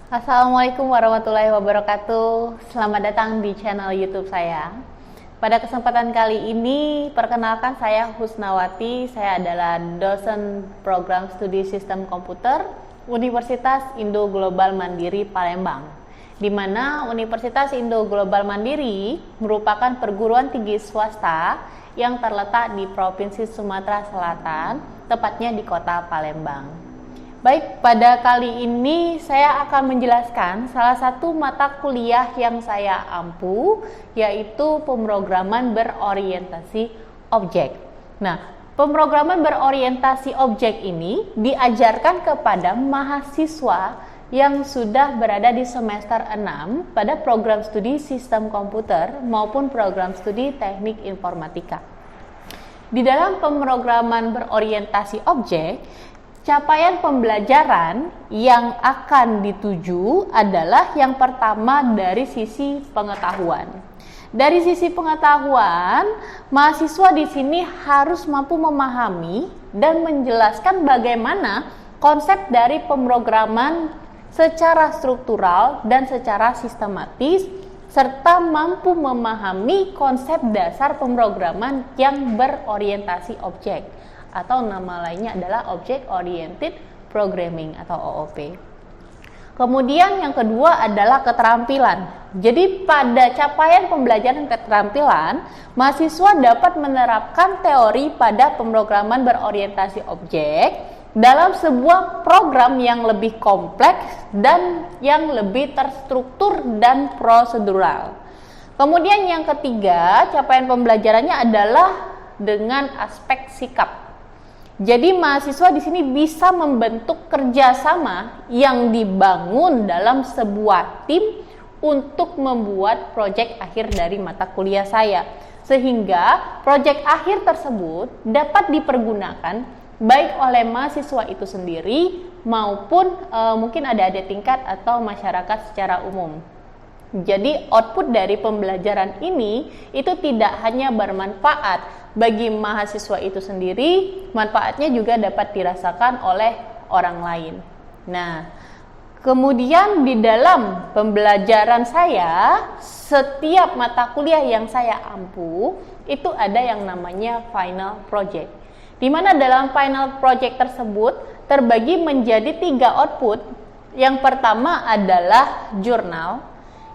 Assalamualaikum warahmatullahi wabarakatuh. Selamat datang di channel YouTube saya. Pada kesempatan kali ini, perkenalkan saya Husnawati. Saya adalah dosen program studi sistem komputer Universitas Indo Global Mandiri Palembang, di mana Universitas Indo Global Mandiri merupakan perguruan tinggi swasta yang terletak di Provinsi Sumatera Selatan, tepatnya di kota Palembang. Baik, pada kali ini saya akan menjelaskan salah satu mata kuliah yang saya ampu, yaitu pemrograman berorientasi objek. Nah, pemrograman berorientasi objek ini diajarkan kepada mahasiswa yang sudah berada di semester 6 pada program studi sistem komputer maupun program studi teknik informatika. Di dalam pemrograman berorientasi objek, capaian pembelajaran yang akan dituju adalah yang pertama dari sisi pengetahuan. Dari sisi pengetahuan, mahasiswa di sini harus mampu memahami dan menjelaskan bagaimana konsep dari pemrograman secara struktural dan secara sistematis, serta mampu memahami konsep dasar pemrograman yang berorientasi objek, atau nama lainnya adalah Object Oriented Programming atau OOP. Kemudian yang kedua adalah keterampilan. Jadi pada capaian pembelajaran keterampilan, mahasiswa dapat menerapkan teori pada pemrograman berorientasi objek dalam sebuah program yang lebih kompleks dan yang lebih terstruktur dan prosedural. Kemudian yang ketiga, capaian pembelajarannya adalah dengan aspek sikap. Jadi mahasiswa di sini bisa membentuk kerjasama yang dibangun dalam sebuah tim untuk membuat proyek akhir dari mata kuliah saya, sehingga proyek akhir tersebut dapat dipergunakan baik oleh mahasiswa itu sendiri maupun mungkin ada tingkat atau masyarakat secara umum. Jadi output dari pembelajaran ini itu tidak hanya bermanfaat bagi mahasiswa itu sendiri, manfaatnya juga dapat dirasakan oleh orang lain. Nah, kemudian di dalam pembelajaran saya, setiap mata kuliah yang saya ampu itu ada yang namanya final project, di mana dalam final project tersebut terbagi menjadi 3 output. Yang pertama adalah jurnal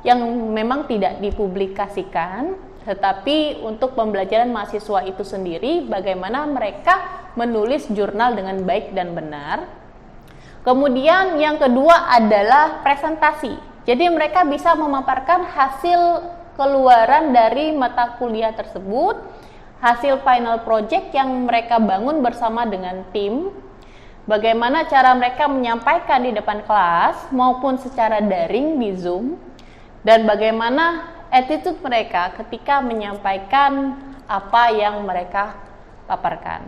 yang memang tidak dipublikasikan, tetapi untuk pembelajaran mahasiswa itu sendiri bagaimana mereka menulis jurnal dengan baik dan benar. Kemudian yang kedua adalah presentasi. Jadi mereka bisa memaparkan hasil keluaran dari mata kuliah tersebut, hasil final project yang mereka bangun bersama dengan tim, bagaimana cara mereka menyampaikan di depan kelas maupun secara daring di Zoom, dan bagaimana attitude mereka ketika menyampaikan apa yang mereka paparkan.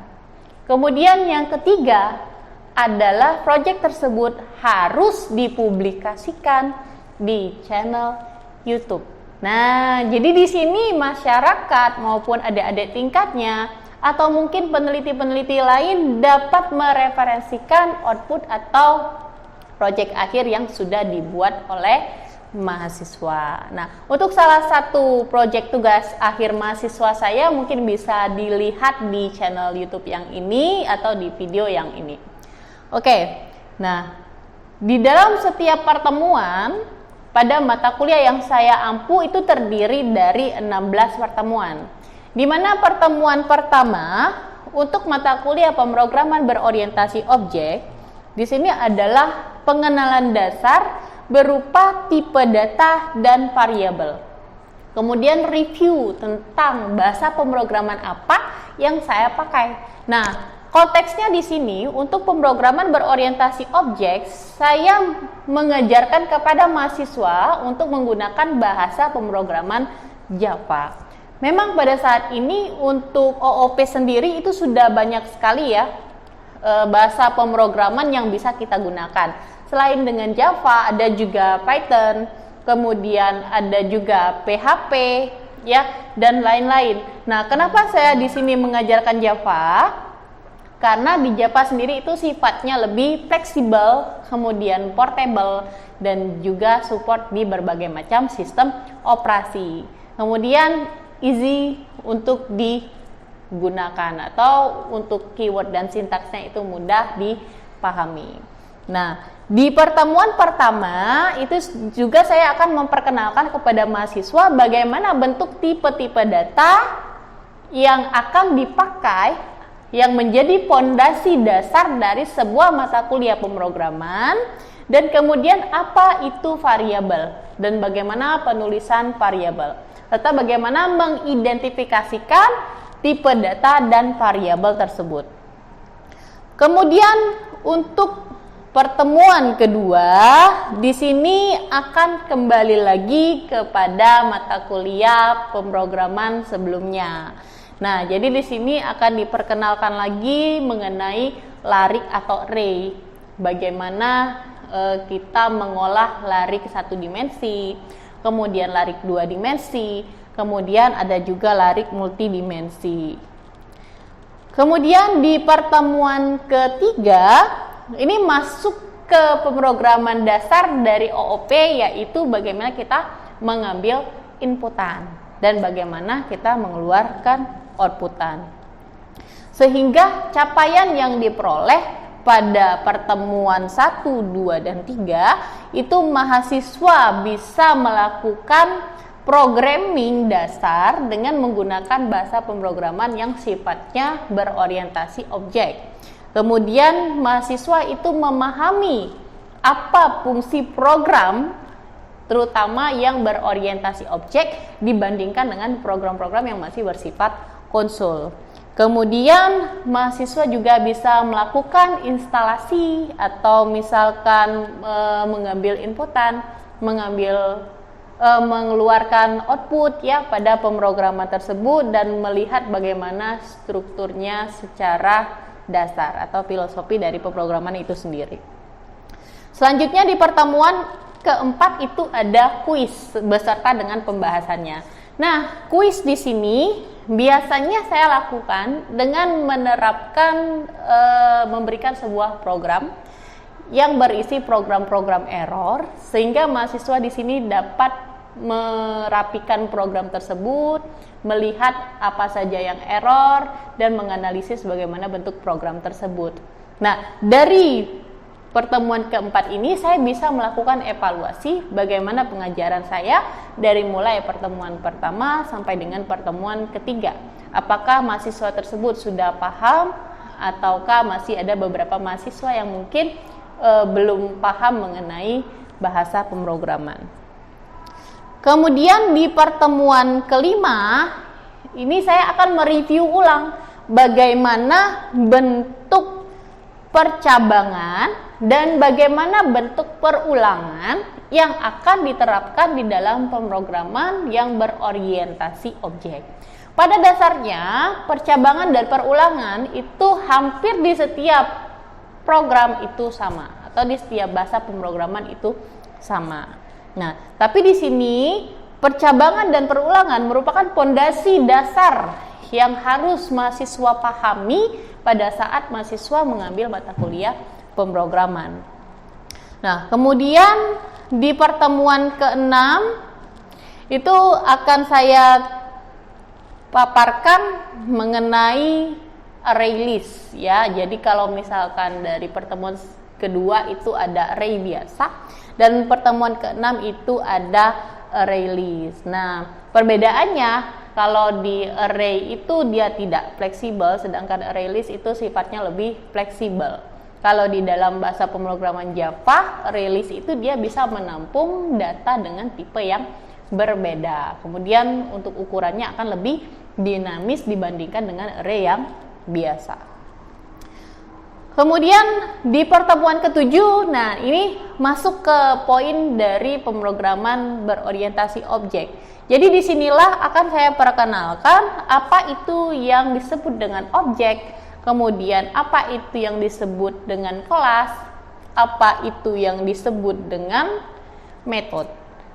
Kemudian yang ketiga adalah proyek tersebut harus dipublikasikan di channel YouTube. Nah, jadi di sini masyarakat maupun adik-adik tingkatnya atau mungkin peneliti-peneliti lain dapat mereferensikan output atau proyek akhir yang sudah dibuat oleh mahasiswa. Nah, untuk salah satu proyek tugas akhir mahasiswa saya mungkin bisa dilihat di channel YouTube yang ini atau di video yang ini. Oke. Nah, di dalam setiap pertemuan pada mata kuliah yang saya ampu itu terdiri dari 16 pertemuan. Di mana pertemuan pertama untuk mata kuliah pemrograman berorientasi objek di sini adalah pengenalan dasar berupa tipe data dan variabel. Kemudian review tentang bahasa pemrograman apa yang saya pakai. Nah, konteksnya di sini untuk pemrograman berorientasi objek, saya mengajarkan kepada mahasiswa untuk menggunakan bahasa pemrograman Java. Memang pada saat ini untuk OOP sendiri itu sudah banyak sekali ya bahasa pemrograman yang bisa kita gunakan. Selain dengan Java, ada juga Python, kemudian ada juga PHP, ya, dan lain-lain. Nah, kenapa saya di sini mengajarkan Java? Karena di Java sendiri itu sifatnya lebih fleksibel, kemudian portable, dan juga support di berbagai macam sistem operasi. Kemudian easy untuk digunakan atau untuk keyword dan sintaksnya itu mudah dipahami. Nah, di pertemuan pertama itu juga saya akan memperkenalkan kepada mahasiswa bagaimana bentuk tipe-tipe data yang akan dipakai yang menjadi fondasi dasar dari sebuah mata kuliah pemrograman, dan kemudian apa itu variabel dan bagaimana penulisan variabel, serta bagaimana mengidentifikasikan tipe data dan variabel tersebut. Kemudian untuk pertemuan kedua, di sini akan kembali lagi kepada mata kuliah pemrograman sebelumnya. Nah, jadi di sini akan diperkenalkan lagi mengenai larik atau array. Bagaimana kita mengolah larik 1 dimensi, kemudian larik 2 dimensi, kemudian ada juga larik multidimensi. Kemudian di pertemuan ketiga, ini masuk ke pemrograman dasar dari OOP, yaitu bagaimana kita mengambil inputan dan bagaimana kita mengeluarkan outputan. Sehingga capaian yang diperoleh pada pertemuan 1, 2, dan 3 itu mahasiswa bisa melakukan programming dasar dengan menggunakan bahasa pemrograman yang sifatnya berorientasi objek. Kemudian mahasiswa itu memahami apa fungsi program terutama yang berorientasi objek dibandingkan dengan program-program yang masih bersifat konsul. Kemudian mahasiswa juga bisa melakukan instalasi atau misalkan mengambil inputan, mengeluarkan output ya pada pemrograman tersebut dan melihat bagaimana strukturnya secara dasar atau filosofi dari pemrograman itu sendiri. Selanjutnya di pertemuan keempat itu ada kuis beserta dengan pembahasannya. Nah, kuis di sini biasanya saya lakukan dengan menerapkan memberikan sebuah program yang berisi program-program error sehingga mahasiswa di sini dapat merapikan program tersebut, melihat apa saja yang error dan menganalisis bagaimana bentuk program tersebut. Nah, dari pertemuan keempat ini saya bisa melakukan evaluasi bagaimana pengajaran saya dari mulai pertemuan pertama sampai dengan pertemuan ketiga. Apakah mahasiswa tersebut sudah paham ataukah masih ada beberapa mahasiswa yang mungkin belum paham mengenai bahasa pemrograman. Kemudian di pertemuan kelima ini saya akan mereview ulang bagaimana bentuk percabangan dan bagaimana bentuk perulangan yang akan diterapkan di dalam pemrograman yang berorientasi objek. Pada dasarnya, percabangan dan perulangan itu hampir di setiap program itu sama atau di setiap bahasa pemrograman itu sama. Nah, tapi di sini percabangan dan perulangan merupakan fondasi dasar yang harus mahasiswa pahami pada saat mahasiswa mengambil mata kuliah pemrograman. Nah, kemudian di pertemuan ke-6 itu akan saya paparkan mengenai array list ya. Jadi kalau misalkan dari pertemuan kedua itu ada array biasa dan pertemuan ke-6 itu ada array list. Nah, perbedaannya kalau di array itu dia tidak fleksibel, sedangkan array list itu sifatnya lebih fleksibel. Kalau di dalam bahasa pemrograman Java, array list itu dia bisa menampung data dengan tipe yang berbeda. Kemudian untuk ukurannya akan lebih dinamis dibandingkan dengan array yang biasa. Kemudian di pertemuan ke-7, nah ini masuk ke poin dari pemrograman berorientasi objek. Jadi disinilah akan saya perkenalkan apa itu yang disebut dengan objek, kemudian apa itu yang disebut dengan kelas, apa itu yang disebut dengan metode.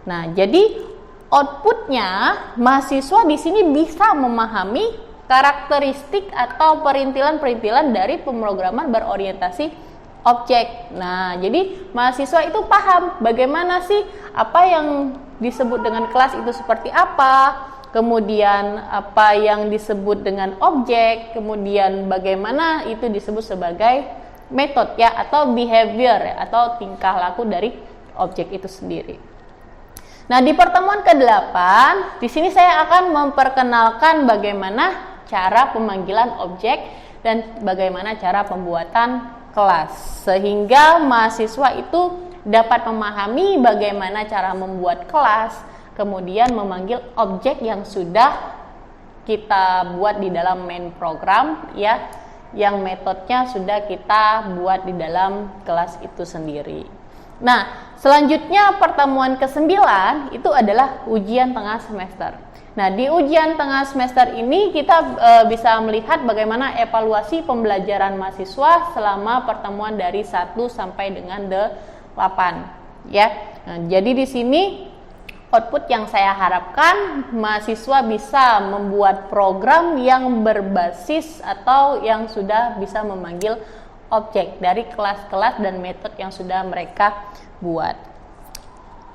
Nah, jadi outputnya mahasiswa di sini bisa memahami karakteristik atau perintilan-perintilan dari pemrograman berorientasi objek. Nah, jadi mahasiswa itu paham bagaimana sih apa yang disebut dengan kelas itu seperti apa, kemudian apa yang disebut dengan objek, kemudian bagaimana itu disebut sebagai metode ya, atau behavior ya, atau tingkah laku dari objek itu sendiri. Nah, di pertemuan ke-8, di sini saya akan memperkenalkan bagaimana cara pemanggilan objek dan bagaimana cara pembuatan kelas, sehingga mahasiswa itu dapat memahami bagaimana cara membuat kelas, kemudian memanggil objek yang sudah kita buat di dalam main program ya, yang metodenya sudah kita buat di dalam kelas itu sendiri. Nah, selanjutnya pertemuan ke-9 itu adalah ujian tengah semester. Nah, di ujian tengah semester ini kita bisa melihat bagaimana evaluasi pembelajaran mahasiswa selama pertemuan dari 1 sampai dengan 8 ya. Nah, jadi di sini output yang saya harapkan mahasiswa bisa membuat program yang berbasis atau yang sudah bisa memanggil objek dari kelas-kelas dan metode yang sudah mereka buat.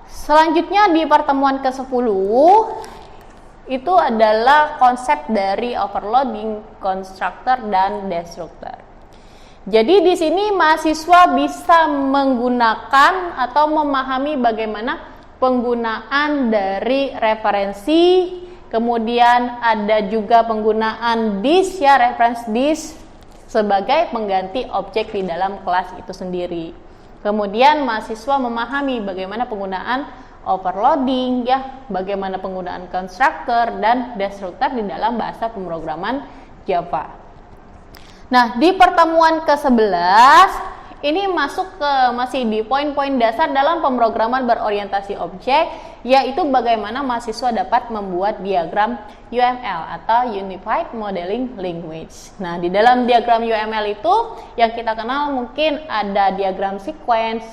Selanjutnya di pertemuan ke-10 itu adalah konsep dari overloading, constructor, dan destructor. Jadi di sini mahasiswa bisa menggunakan atau memahami bagaimana penggunaan dari referensi, kemudian ada juga penggunaan this ya, reference this sebagai pengganti objek di dalam kelas itu sendiri. Kemudian mahasiswa memahami bagaimana penggunaan overloading ya, bagaimana penggunaan constructor dan destructor di dalam bahasa pemrograman Java. Nah, di pertemuan ke-11 ini masuk ke masih di poin-poin dasar dalam pemrograman berorientasi objek, yaitu bagaimana mahasiswa dapat membuat diagram UML atau Unified Modeling Language. Nah, di dalam diagram UML itu yang kita kenal mungkin ada diagram sequence,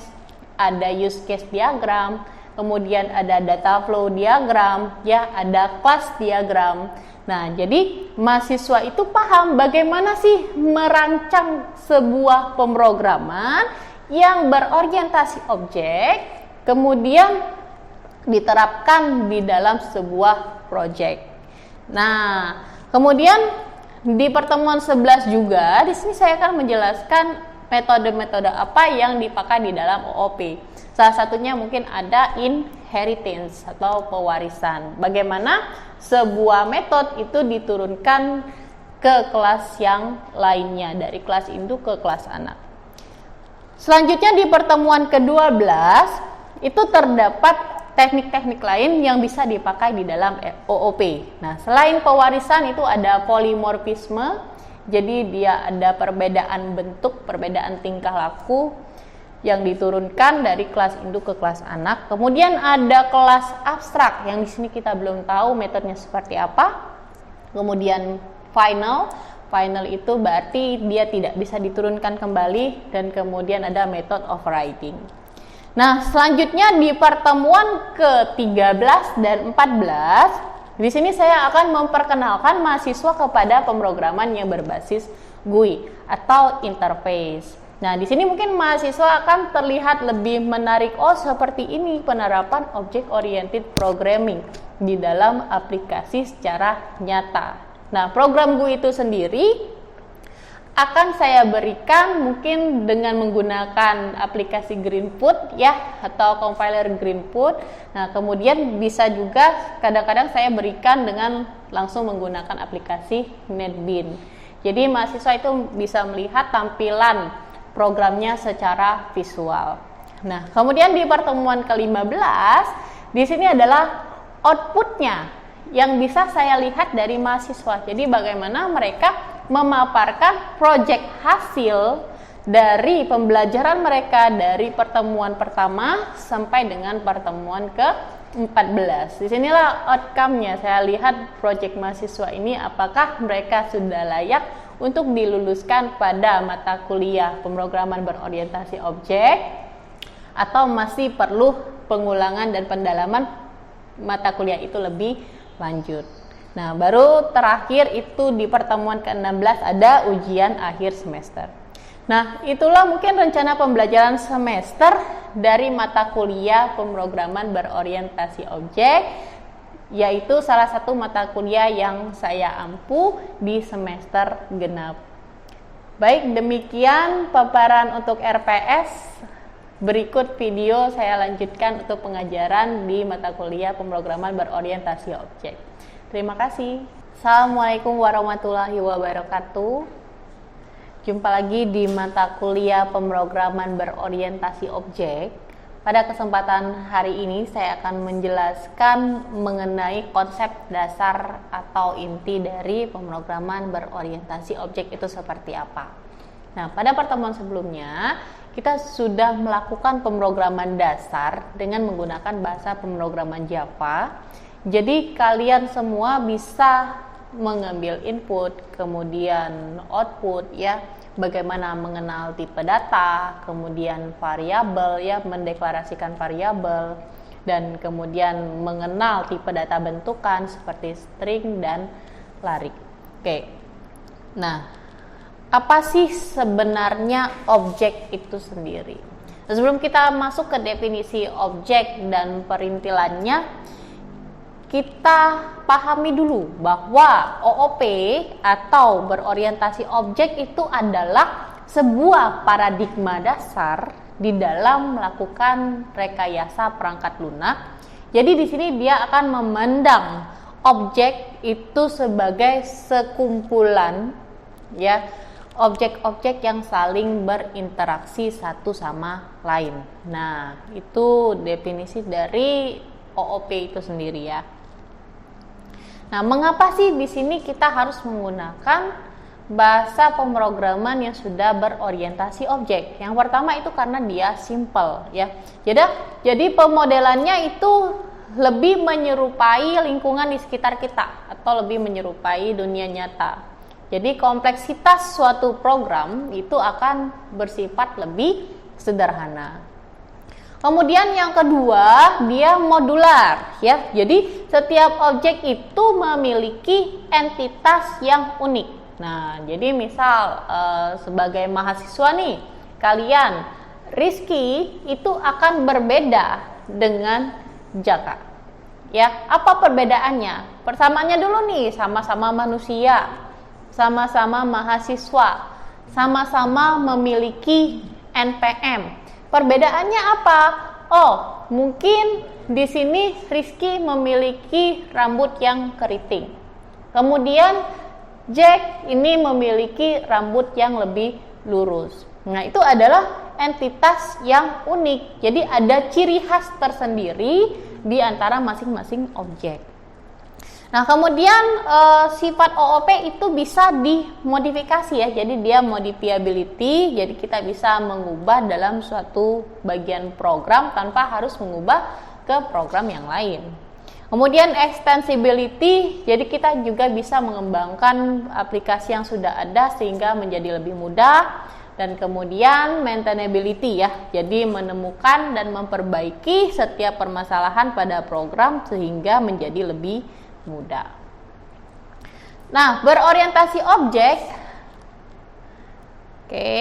ada use case diagram, kemudian ada data flow diagram, ya, ada class diagram. Nah, jadi mahasiswa itu paham bagaimana sih merancang sebuah pemrograman yang berorientasi objek, kemudian diterapkan di dalam sebuah project. Nah, kemudian di pertemuan 11 juga, di sini saya akan menjelaskan metode-metode apa yang dipakai di dalam OOP. Salah satunya mungkin ada inheritance atau pewarisan. Bagaimana sebuah metode itu diturunkan ke kelas yang lainnya, dari kelas induk ke kelas anak. Selanjutnya di pertemuan ke-12 itu terdapat teknik-teknik lain yang bisa dipakai di dalam OOP. Nah, selain pewarisan itu ada polimorfisme, jadi dia ada perbedaan bentuk, perbedaan tingkah laku yang diturunkan dari kelas induk ke kelas anak. Kemudian ada kelas abstrak yang di sini kita belum tahu metodenya seperti apa. Kemudian final itu berarti dia tidak bisa diturunkan kembali, dan kemudian ada method overriding. Nah, selanjutnya di pertemuan ke-13 dan 14, di sini saya akan memperkenalkan mahasiswa kepada pemrograman yang berbasis GUI atau interface. Nah, di sini mungkin mahasiswa akan terlihat lebih menarik. Oh, seperti ini penerapan object oriented programming di dalam aplikasi secara nyata. Nah, program GUI itu sendiri akan saya berikan mungkin dengan menggunakan aplikasi Greenfoot ya, atau compiler Greenfoot. Nah, kemudian bisa juga kadang-kadang saya berikan dengan langsung menggunakan aplikasi NetBeans. Jadi mahasiswa itu bisa melihat tampilan programnya secara visual. Nah, kemudian di pertemuan ke-15 di sini adalah outputnya yang bisa saya lihat dari mahasiswa. Jadi bagaimana mereka memaparkan proyek hasil dari pembelajaran mereka dari pertemuan pertama sampai dengan pertemuan ke-14. Disinilah outcome-nya. Saya lihat proyek mahasiswa ini apakah mereka sudah layak untuk diluluskan pada mata kuliah pemrograman berorientasi objek, atau masih perlu pengulangan dan pendalaman mata kuliah itu lebih lanjut. Nah, baru terakhir itu di pertemuan ke-16 ada ujian akhir semester. Nah, itulah mungkin rencana pembelajaran semester dari mata kuliah pemrograman berorientasi objek, yaitu salah satu mata kuliah yang saya ampu di semester genap. Baik, demikian paparan untuk RPS. Berikut video saya lanjutkan untuk pengajaran di mata kuliah pemrograman berorientasi objek. Terima kasih. Assalamualaikum warahmatullahi wabarakatuh. Jumpa lagi di mata kuliah pemrograman berorientasi objek. Pada kesempatan hari ini saya akan menjelaskan mengenai konsep dasar atau inti dari pemrograman berorientasi objek itu seperti apa. Nah, pada pertemuan sebelumnya kita sudah melakukan pemrograman dasar dengan menggunakan bahasa pemrograman Java. Jadi kalian semua bisa mengambil input, kemudian output ya, bagaimana mengenal tipe data, kemudian variabel ya, mendeklarasikan variabel, dan kemudian mengenal tipe data bentukan seperti string dan larik. Oke. Nah, apa sih sebenarnya objek itu sendiri? Sebelum kita masuk ke definisi objek dan perintilannya, kita pahami dulu bahwa OOP atau berorientasi objek itu adalah sebuah paradigma dasar di dalam melakukan rekayasa perangkat lunak. Jadi di sini dia akan memandang objek itu sebagai sekumpulan ya, objek-objek yang saling berinteraksi satu sama lain. Nah, itu definisi dari OOP itu sendiri ya. Nah, mengapa sih di sini kita harus menggunakan bahasa pemrograman yang sudah berorientasi objek? Yang pertama itu karena dia simple ya. Jadi pemodelannya itu lebih menyerupai lingkungan di sekitar kita atau lebih menyerupai dunia nyata. Jadi kompleksitas suatu program itu akan bersifat lebih sederhana. Kemudian yang kedua, dia modular ya. Jadi setiap objek itu memiliki entitas yang unik. Nah, jadi misal sebagai mahasiswa nih, kalian Rizky itu akan berbeda dengan Jaka. Ya, apa perbedaannya? Persamaannya dulu nih, sama-sama manusia, sama-sama mahasiswa, sama-sama memiliki NPM. Perbedaannya apa? Oh, mungkin di sini Rizky memiliki rambut yang keriting. Kemudian Jack ini memiliki rambut yang lebih lurus. Nah, itu adalah entitas yang unik. Jadi ada ciri khas tersendiri di antara masing-masing objek. Nah, kemudian sifat OOP itu bisa dimodifikasi ya. Jadi dia modifiability, jadi kita bisa mengubah dalam suatu bagian program tanpa harus mengubah ke program yang lain. Kemudian extensibility, jadi kita juga bisa mengembangkan aplikasi yang sudah ada sehingga menjadi lebih mudah. Dan kemudian maintainability ya, jadi menemukan dan memperbaiki setiap permasalahan pada program sehingga menjadi lebih mudah. Nah, berorientasi objek. Oke.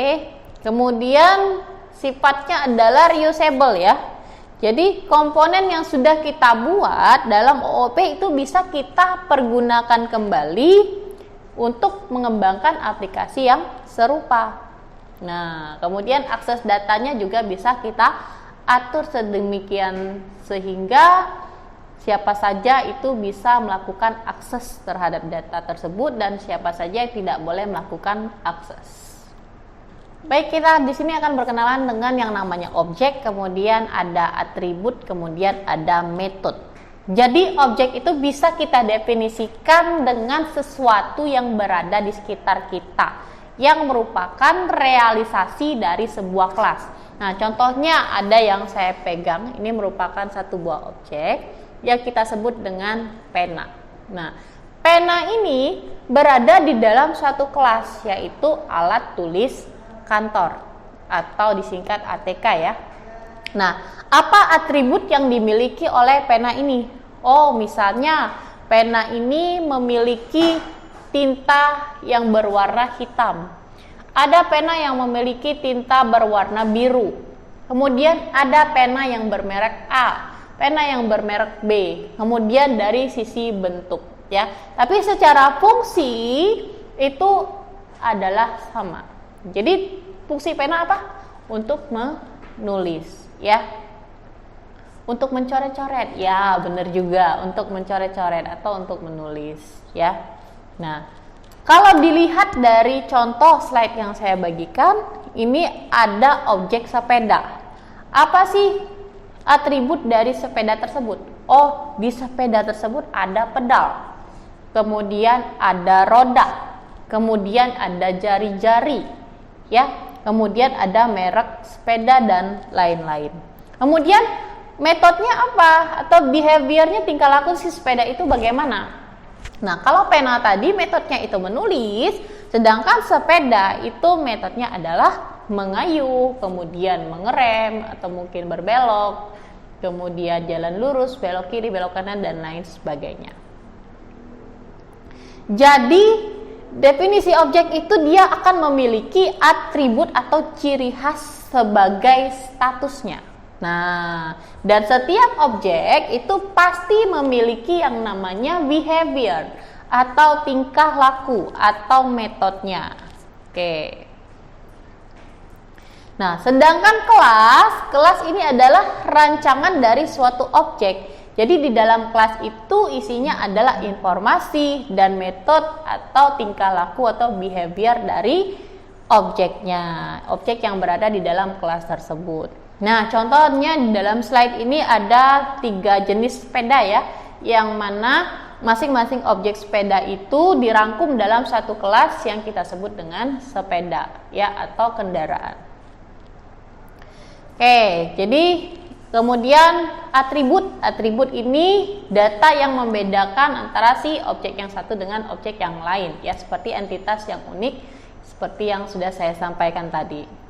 Kemudian sifatnya adalah reusable ya. Jadi komponen yang sudah kita buat dalam OOP itu bisa kita pergunakan kembali untuk mengembangkan aplikasi yang serupa. Nah, kemudian akses datanya juga bisa kita atur sedemikian sehingga siapa saja itu bisa melakukan akses terhadap data tersebut dan siapa saja yang tidak boleh melakukan akses. Baik, kita di sini akan berkenalan dengan yang namanya objek, kemudian ada atribut, kemudian ada metode. Jadi objek itu bisa kita definisikan dengan sesuatu yang berada di sekitar kita, yang merupakan realisasi dari sebuah kelas. Nah, contohnya ada yang saya pegang, ini merupakan satu buah objek yang kita sebut dengan pena. Nah, pena ini berada di dalam suatu kelas, yaitu alat tulis kantor atau disingkat ATK ya. Nah, apa atribut yang dimiliki oleh pena ini? Oh, misalnya pena ini memiliki tinta yang berwarna hitam. Ada pena yang memiliki tinta berwarna biru. Kemudian ada pena yang bermerek A, pena yang bermerek B. Kemudian dari sisi bentuk ya. Tapi secara fungsi itu adalah sama. Jadi fungsi pena apa? Untuk menulis ya. Untuk mencoret-coret. Ya, benar juga, untuk mencoret-coret atau untuk menulis ya. Nah, kalau dilihat dari contoh slide yang saya bagikan, ini ada objek sepeda. Apa sih atribut dari sepeda tersebut? Oh, di sepeda tersebut ada pedal, kemudian ada roda, kemudian ada jari-jari, ya, kemudian ada merek sepeda dan lain-lain. Kemudian metodenya apa? Atau behaviornya, tingkah laku si sepeda itu bagaimana? Nah, kalau pena tadi metodenya itu menulis, sedangkan sepeda itu metodnya adalah mengayuh, kemudian mengerem, atau mungkin berbelok, kemudian jalan lurus, belok kiri, belok kanan, dan lain sebagainya. Jadi, definisi objek itu dia akan memiliki atribut atau ciri khas sebagai statusnya. Nah, dan setiap objek itu pasti memiliki yang namanya behavior atau tingkah laku atau metodenya. Oke. Nah, sedangkan kelas ini adalah rancangan dari suatu objek. Jadi di dalam kelas itu isinya adalah informasi dan metode atau tingkah laku atau behavior dari objeknya, objek yang berada di dalam kelas tersebut. Nah, contohnya di dalam slide ini ada 3 jenis sepeda ya, yang mana masing-masing objek sepeda itu dirangkum dalam satu kelas yang kita sebut dengan sepeda ya, atau kendaraan. Oke, jadi kemudian atribut ini data yang membedakan antara si objek yang satu dengan objek yang lain ya, seperti entitas yang unik seperti yang sudah saya sampaikan tadi.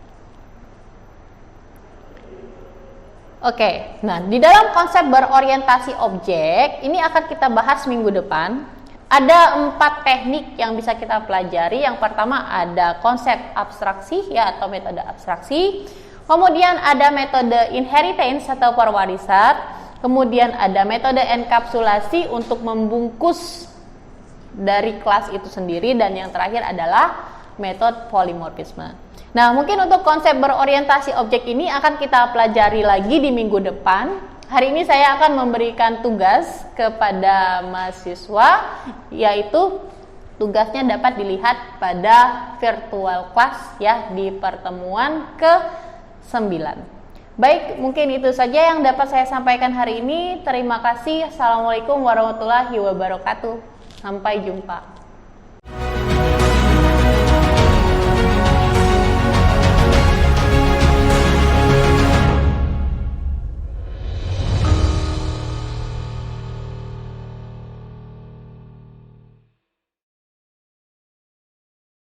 Oke, nah di dalam konsep berorientasi objek ini akan kita bahas minggu depan. Ada 4 teknik yang bisa kita pelajari. Yang pertama ada konsep abstraksi ya, atau metode abstraksi. Kemudian ada metode inheritance atau perwarisan. Kemudian ada metode enkapsulasi untuk membungkus dari kelas itu sendiri. Dan yang terakhir adalah metode polimorfisme. Nah, mungkin untuk konsep berorientasi objek ini akan kita pelajari lagi di minggu depan. Hari ini saya akan memberikan tugas kepada mahasiswa, yaitu tugasnya dapat dilihat pada virtual class ya, di pertemuan ke-9. Baik, mungkin itu saja yang dapat saya sampaikan hari ini. Terima kasih. Assalamualaikum warahmatullahi wabarakatuh. Sampai jumpa.